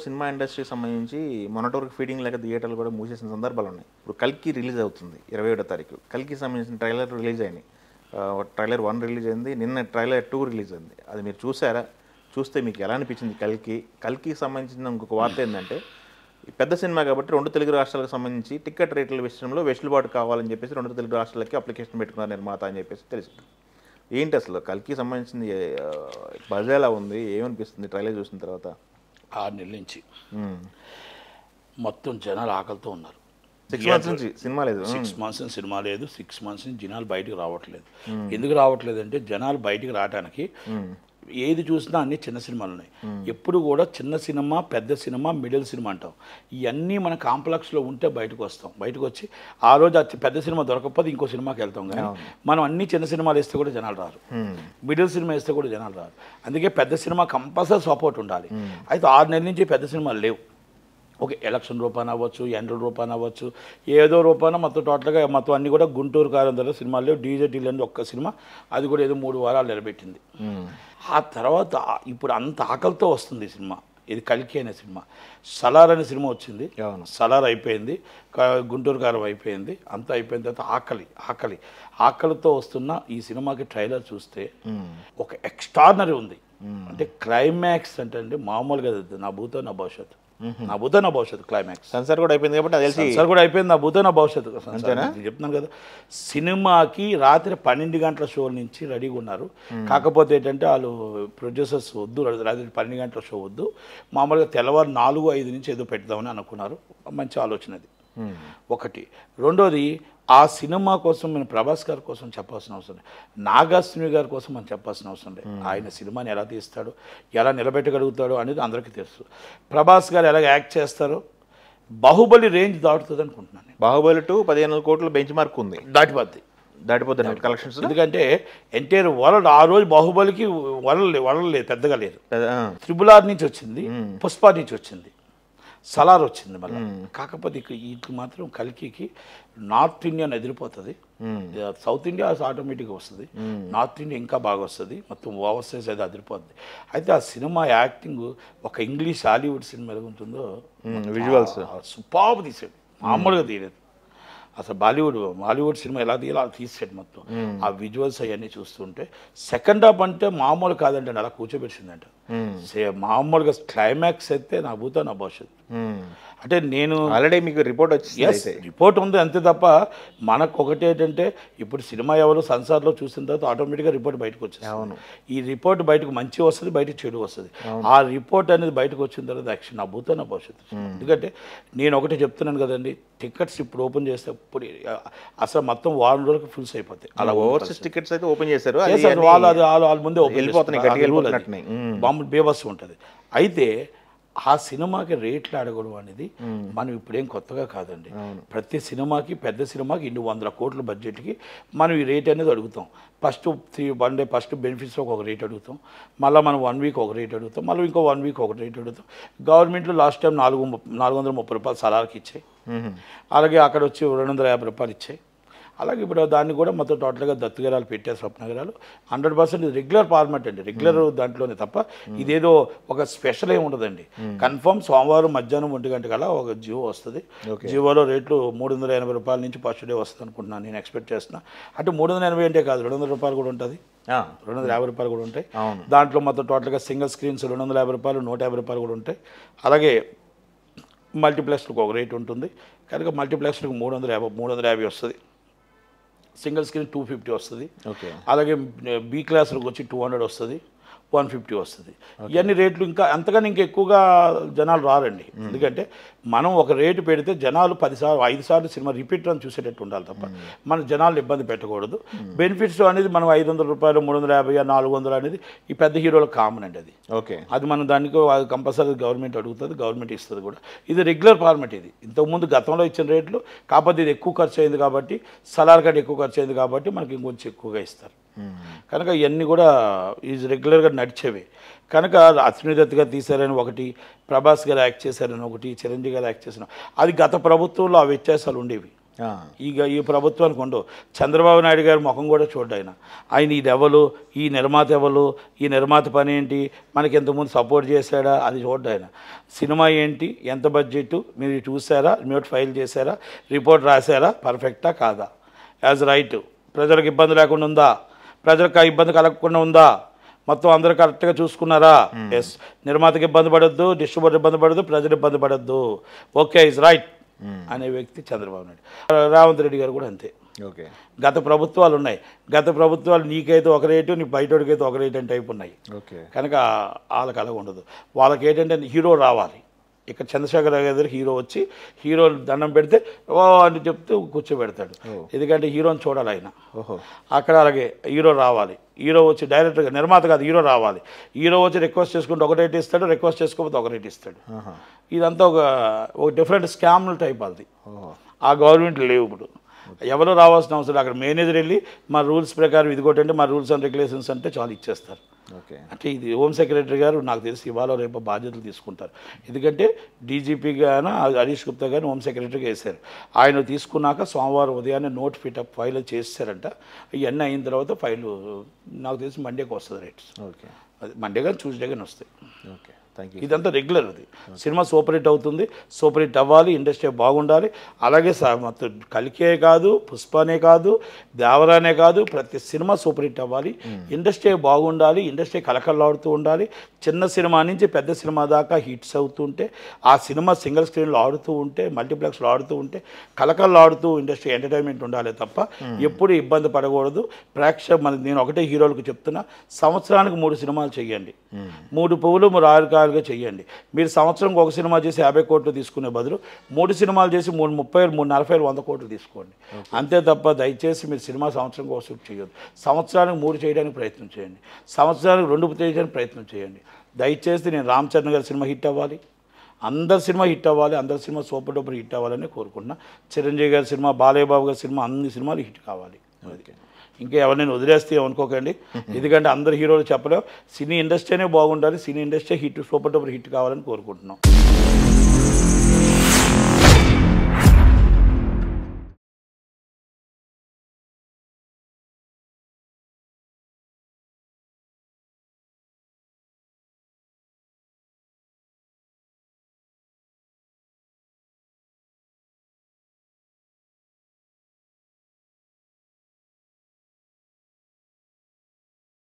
Cinema ఇండస్ట్రీకి సంబంధించి మొన్నటి వరకు ఫీడింగ్ లేక థియేటర్లు కూడా మూసేసిన సందర్భాలు ఉన్నాయి. ఇప్పుడు కల్కి రిలీజ్ అవుతుంది 27వ తారీఖు. కల్కి సంబంధించిన ట్రైలర్ రిలీజ్ అయినాయి. ట్రైలర్ 1 రిలీజ్ అయింది, నిన్న ట్రైలర్ 2 రిలీజ్ అయింది. అది మీరు చూసారా? చూస్తే మీకు ఎలా అనిపించింది? కల్కికి సంబంధించిన ఇంకొక వార్త ఏంటంటే, పెద్ద సినిమా కాబట్టి 2 తెలుగు రాష్ట్రాలకు సంబంధించి టికెట్ రేట్ల విషయంలో వెసులుబాటు కావాలని చెప్పేసి 2 తెలుగు రాష్ట్రాలకి అప్లికేషన్ పెట్టుకున్నారు నిర్మాత అని చెప్పేసి తెలిసింది. ఏంటి అసలు కల్కి సంబంధించింది బజ్ ఎలా ఉంది? ఏమనిపిస్తుంది ట్రైలర్ చూసిన తర్వాత? 6 నెలల నుంచి మొత్తం జనాలు ఆకలితో ఉన్నారు. 6 మంత్స్ నుంచి సినిమా లేదు. 6 మంత్స్ నుంచి సినిమా లేదు. 6 మంత్స్ నుంచి జనాలు బయటకు రావట్లేదు. ఎందుకు రావట్లేదు అంటే, జనాలు బయటకు రావడానికి ఏది చూసినా అన్ని చిన్న సినిమాలు ఉన్నాయి. ఎప్పుడు కూడా చిన్న సినిమా, పెద్ద సినిమా, మిడిల్ సినిమా అంటాం. ఇవన్నీ మన కాంప్లెక్స్లో ఉంటే బయటకు వస్తాం. బయటకు వచ్చి ఆ రోజు పెద్ద సినిమా దొరకకపోతే ఇంకో సినిమాకి వెళ్తాం. కానీ మనం అన్ని చిన్న సినిమాలు వేస్తే కూడా జనాలు రారు, మిడిల్ సినిమా వేస్తే కూడా జనాలు రారు. అందుకే పెద్ద సినిమా కంపల్సరీ సపోర్ట్ ఉండాలి. అయితే 6 నెలల నుంచి పెద్ద సినిమాలు లేవు. ఓకే, ఎలక్షన్ రూపాన అవ్వచ్చు, ఎండల రూపాన అవ్వచ్చు, ఏదో రూపాన మొత్తం టోటల్గా మొత్తం అన్నీ కూడా గుంటూరు కారందరూ సినిమాలు లేవు. డీజేటీలు అని ఒక్క సినిమా, అది కూడా ఏదో 3 వారాలు నిలబెట్టింది. ఆ తర్వాత ఇప్పుడు అంత ఆకలితో వస్తుంది ఈ సినిమా. ఇది కల్కి అనే సినిమా. సలార్ అనే సినిమా వచ్చింది, సలార్ అయిపోయింది, గుంటూరు కారం అయిపోయింది, అంతా అయిపోయిన తర్వాత ఆకలితో వస్తున్న ఈ సినిమాకి ట్రైలర్ చూస్తే ఒక ఎక్స్ట్రార్నరీ ఉంది. అంటే క్లైమాక్స్ అంటే అండి మామూలుగా నా భూతో నా భవిష్యత్తు, నా భూతో నా భవిష్యత్తు క్లైమాక్స్. సెన్సార్ కూడా అయిపోయింది కాబట్టి సెన్సార్ కూడా అయిపోయింది. నా భూతో నా భవిష్యత్తు చెప్తున్నాను కదా. సినిమాకి రాత్రి 12 గంటల షో నుంచి రెడీగా ఉన్నారు. కాకపోతే ఏంటంటే వాళ్ళు ప్రొడ్యూసర్స్ వద్దు, రాత్రి 12 గంటల షో వద్దు, మామూలుగా తెల్లవారు 4-5 నుంచి ఏదో పెడదామని అనుకున్నారు. మంచి ఆలోచన అది ఒకటి. రెండోది, ఆ సినిమా కోసం నేను ప్రభాస్ గారి కోసం చెప్పాల్సిన అవసరం లేదు, నాగార్జున గారి కోసం మనం చెప్పాల్సిన అవసరం లేదు. ఆయన సినిమాని ఎలా తీస్తాడు, ఎలా నిలబెట్టగలుగుతాడు అనేది అందరికీ తెలుసు. ప్రభాస్ గారు ఎలా యాక్ట్ చేస్తారో బాహుబలి రేంజ్ దాటుతుంది అనుకుంటున్నాను. బాహుబలి 2 15 కోట్ల బెంచ్ మార్క్ ఉంది, దాటిపోతుంది కలెక్షన్స్. ఎందుకంటే ఎంటైర్ వరల్డ్ ఆ రోజు బాహుబలికి వరల్డ్ పెద్దగా లేదు. RRR నుంచి వచ్చింది, పుష్ప నుంచి వచ్చింది, సలార్ వచ్చింది మళ్ళీ. కాకపోతే ఇటు మాత్రం కల్కికి నార్త్ ఇండియన్ ఎదిరిపోతుంది. సౌత్ ఇండియా ఆటోమేటిక్గా వస్తుంది, నార్త్ ఇండియా ఇంకా బాగా వస్తుంది. మొత్తం ఓవర్ సైజ్ అది అదిరిపోతుంది. అయితే ఆ సినిమా యాక్టింగ్ ఒక ఇంగ్లీష్ హాలీవుడ్ సినిమా ఎలా ఉంటుందో, విజువల్స్ సూపర్బ్ తీసాడు, మామూలుగా తీయలేదు. అసలు బాలీవుడ్ సినిమా ఎలా తీయాలో అలా తీసాడు మొత్తం. ఆ విజువల్స్ అవన్నీ చూస్తుంటే సెకండ్ హాఫ్ అంటే మామూలు కాదంటే అలా కూర్చోబెట్టిందంట. మామూలుగా క్లైమాక్స్ అయితే నా భూతో నా భవిష్యత్తు. అంటే నేను ఆల్రెడీ మీకు రిపోర్ట్ వచ్చింది, రిపోర్ట్ ఉంది అంతే తప్ప మనకు ఒకటి ఏంటంటే, ఇప్పుడు సినిమా ఎవరు సెన్సార్లో చూసిన తర్వాత ఆటోమేటిక్గా రిపోర్ట్ బయటకు వచ్చేస్తుంది. ఈ రిపోర్ట్ బయటకు మంచి వస్తుంది, బయటకు చెడు వస్తుంది. ఆ రిపోర్ట్ అనేది బయటకు వచ్చిన తర్వాత యాక్షన్ నా భూతో నా భవిష్యత్తు. ఎందుకంటే నేను ఒకటి చెప్తున్నాను కదండి, టికెట్స్ ఇప్పుడు ఓపెన్ చేస్తే ఇప్పుడు అసలు మొత్తం వారం రోజులకు ఫుల్స్ అయిపోతాయి. అలా ఓవర్సీస్ టికెట్స్ అయితే ఓపెన్ చేశారు, వాళ్ళ ముందే వెళ్ళిపోతున్నాయి, మామూలు బేబస్ ఉంటుంది. అయితే ఆ సినిమాకి రేట్లు అడగడం అనేది మనం ఇప్పుడేం కొత్తగా కాదండి. ప్రతి సినిమాకి, పెద్ద సినిమాకి 100 కోట్ల బడ్జెట్కి మనం ఈ రేట్ అనేది అడుగుతాం. ఫస్ట్ 1 డే ఫస్ట్ బెనిఫిట్స్లో ఒక రేట్ అడుగుతాం, మళ్ళీ మనం 1 వీక్ ఒక రేట్ అడుగుతాం, మళ్ళీ ఇంకో 1 వీక్ ఒక రేట్ అడుగుతాం. గవర్నమెంట్లో లాస్ట్ టైం 430 రూపాయలు సలార్కి ఇచ్చాయి, అలాగే అక్కడ వచ్చి 250 రూపాయలు ఇచ్చాయి. అలాగే ఇప్పుడు దాన్ని కూడా మొత్తం టోటల్గా దత్తుగరాలు పెట్టే స్వప్నగరాలు 100% రెగ్యులర్ ఫార్మాట్ అండి, రెగ్యులర్ దాంట్లోనే తప్ప ఇదేదో ఒక స్పెషల్ ఏమి ఉండదండి. కన్ఫర్మ్ సోమవారం మధ్యాహ్నం 1 గంట కల్లా ఒక జియో వస్తుంది. జియోలో రేట్లు 380 రూపాయల నుంచి ఫస్ట్ డే వస్తుంది అనుకుంటున్నాను, నేను ఎక్స్పెక్ట్ చేస్తున్నా. అంటే 380 అంటే కాదు, 200 రూపాయలు కూడా ఉంటుంది, 250 రూపాయలు కూడా ఉంటాయి. దాంట్లో మొత్తం టోటల్గా సింగిల్ స్క్రీన్స్ 250 రూపాయలు, 150 రూపాయలు కూడా ఉంటాయి. అలాగే మల్టీప్లెక్స్లకు ఒక రేట్ ఉంటుంది కనుక మల్టీప్లెక్స్లకు 350 వస్తుంది, సింగిల్ స్క్రీన్ 250 వస్తుంది. అలాగే బి క్లాస్లకు వచ్చి 200 వస్తుంది, 150 వస్తుంది. ఇవన్నీ రేట్లు ఇంకా అంతగాని ఇంకా ఎక్కువగా జనాలు రారండి. ఎందుకంటే మనం ఒక రేటు పెడితే జనాలు 10 సార్లు 5 సార్లు సినిమా రిపీట్ అని చూసేటట్టు ఉండాలి తప్ప మన జనాలు ఇబ్బంది పెట్టకూడదు. బెనిఫిట్స్ అనేది మనం 500 రూపాయలు, 350, 400 అనేది ఈ పెద్ద హీరోలకు కామన్ అండి. అది మనం దానికి కంపల్సరీ గవర్నమెంట్ అడుగుతుంది, గవర్నమెంట్ ఇస్తుంది కూడా. ఇది రెగ్యులర్ ఫార్మాట్. ఇది ఇంతకుముందు గతంలో ఇచ్చిన రేట్లు, కాకపోతే ఇది ఎక్కువ ఖర్చు అయింది కాబట్టి, సలార్ కార్డు ఎక్కువ ఖర్చు అయింది కాబట్టి మనకి ఇంకొంచెం ఎక్కువగా ఇస్తారు. కనుక ఇవన్నీ కూడా ఈజ్ రెగ్యులర్గా నడిచేవి. కనుక అశ్విని దత్ గారు తీశారని ఒకటి, ప్రభాస్ గారు యాక్ట్ చేశారని ఒకటి, చిరంజీవి గారు యాక్ట్ చేశారు, అది గత ప్రభుత్వంలో ఆ వ్యత్యాసాలు ఉండేవి. ఈ ప్రభుత్వానికి ఉండవు. చంద్రబాబు నాయుడు గారి ముఖం కూడా చూడ్డు. ఆయన ఇది ఎవరు, ఈ నిర్మాత ఎవరు, ఈ నిర్మాత పని ఏంటి, మనకి ఇంతకుముందు సపోర్ట్ చేశాడా అది చూడ్డు. సినిమా ఏంటి, ఎంత బడ్జెట్ మీరు చూసారా, మీరు ఫైల్ చేశారా, రిపోర్ట్ రాశారా, పర్ఫెక్టా కాదా, యాజ్ రైట్, ప్రజలకు ఇబ్బంది లేకుండా ఉందా, ప్రజలకు ఇబ్బంది కలగకుండా ఉందా, మొత్తం అందరూ కరెక్ట్గా చూసుకున్నారా, ఎస్, నిర్మాతకి ఇబ్బంది పడద్దు, డిస్ట్రిబ్యూటర్ ఇబ్బంది పడద్దు, ప్రజలు ఇబ్బంది పడద్దు, ఓకే ఇస్ రైట్ అనే వ్యక్తి చంద్రబాబు నాయుడు. రేవంత్ రెడ్డి గారు కూడా అంతే. ఓకే, గత ప్రభుత్వాలు ఉన్నాయి, గత ప్రభుత్వాలు నీకైతే ఒక రేటు, నీ బయటోడికైతే ఒక రేటు అని టైప్ ఉన్నాయి. ఓకే, కనుక వాళ్ళకి అలా ఉండదు. వాళ్ళకి ఏంటంటే హీరో రావాలి. ఇక్కడ చంద్రశేఖర్ రావు గారి హీరో వచ్చి హీరో దండం పెడితే ఓ అని చెప్తూ కూర్చోబెడతాడు. ఎందుకంటే హీరోని చూడాలి ఆయన. అక్కడ అలాగే హీరో రావాలి, హీరో వచ్చి డైరెక్ట్గా నిర్మాత కాదు హీరో రావాలి. హీరో వచ్చి రిక్వెస్ట్ చేసుకుంటే ఒక రేట్ ఇస్తాడు, రిక్వెస్ట్ చేసుకోకపోతే ఒక రేట్ ఇస్తాడు. ఇదంతా ఒక డిఫరెంట్ స్కామ్ల టైప్ అది. ఆ గవర్నమెంట్ లేవు ఇప్పుడు. ఎవరో రావాల్సిన అవసరం. అక్కడ మేనేజర్ వెళ్ళి మా రూల్స్ ప్రకారం ఇదిగోటంటే మా రూల్స్ అండ్ రెగ్యులేషన్స్ అంటే చాలా ఇచ్చేస్తారు. ఓకే, అంటే ఇది హోమ్ సెక్రటరీ గారు నాకు తెలిసి ఇవాళ రేపు బాధ్యతలు తీసుకుంటారు. ఎందుకంటే డీజీపీగాను హరీష్ గుప్తా గారిని హోమ్ సెక్రటరీగా వేశారు. ఆయన తీసుకున్నాక సోమవారం ఉదయాన్నే నోట్ ఫిటప్ ఫైల్ చేస్తారంట. ఇవన్నీ అయిన తర్వాత ఫైలు నాకు తెలిసి మండేకి వస్తుంది రేట్స్. ఓకే, అది మండే కానీ ట్యూస్డే కానీ వస్తాయి. Okay, thank you. ఇదంతా రెగ్యులర్. అది సినిమా సూపర్ హిట్ అవుతుంది, సూపర్ హిట్ అవ్వాలి, ఇండస్ట్రీ బాగుండాలి. అలాగే మొత్తం కలికే కాదు, పుష్పనే కాదు, దేవరానే కాదు, ప్రతి సినిమా సూపర్ హిట్ అవ్వాలి, ఇండస్ట్రీ బాగుండాలి, ఇండస్ట్రీ కలకల్లాడుతూ ఉండాలి. చిన్న సినిమా నుంచి పెద్ద సినిమా దాకా హిట్స్ అవుతుంటే, ఆ సినిమా సింగిల్ స్క్రీన్లో ఆడుతూ ఉంటే, మల్టీప్లెక్స్లో ఆడుతూ ఉంటే కలకల్లాడుతూ ఇండస్ట్రీ ఎంటర్టైన్మెంట్ ఉండాలి తప్ప ఎప్పుడు ఇబ్బంది పడకూడదు. నేను ఒకటే హీరోలకు చెప్తున్నా, సంవత్సరానికి 3 సినిమాలు చేయండి, 3 పువ్వులు 6 కాయలుగా చెయ్యండి. మీరు సంవత్సరంకి ఒక సినిమా చేసి 50 కోట్లు తీసుకునే బదులు 3 సినిమాలు చేసి 3 30, 3 40, 100 కోట్లు తీసుకోండి. అంతే తప్ప దయచేసి మీరు సినిమా సంవత్సరం కోసం చేయొద్దు. సంవత్సరానికి 3 చేయడానికి ప్రయత్నం చేయండి, సంవత్సరానికి 2 చేయడానికి ప్రయత్నం చేయండి. దయచేసి నేను రామ్ చరణ్ గారి సినిమా హిట్ అవ్వాలి, అందరి సినిమా హిట్ అవ్వాలి, అందరి సినిమా సూపర్ డూపర్ హిట్ అవ్వాలని కోరుకుంటున్నా. చిరంజీవి గారి సినిమా, బాలయ్య బాబు గారి సినిమా, అన్ని సినిమాలు హిట్ కావాలి. ఇంకా ఎవరినైనా వదిలేస్తే అనుకోకండి. ఎందుకంటే అందరు హీరోలు చెప్పలేవు. సినీ ఇండస్ట్రీనే బాగుండాలి, cine industry hit super duper hit కావాలని కోరుకుంటున్నాం.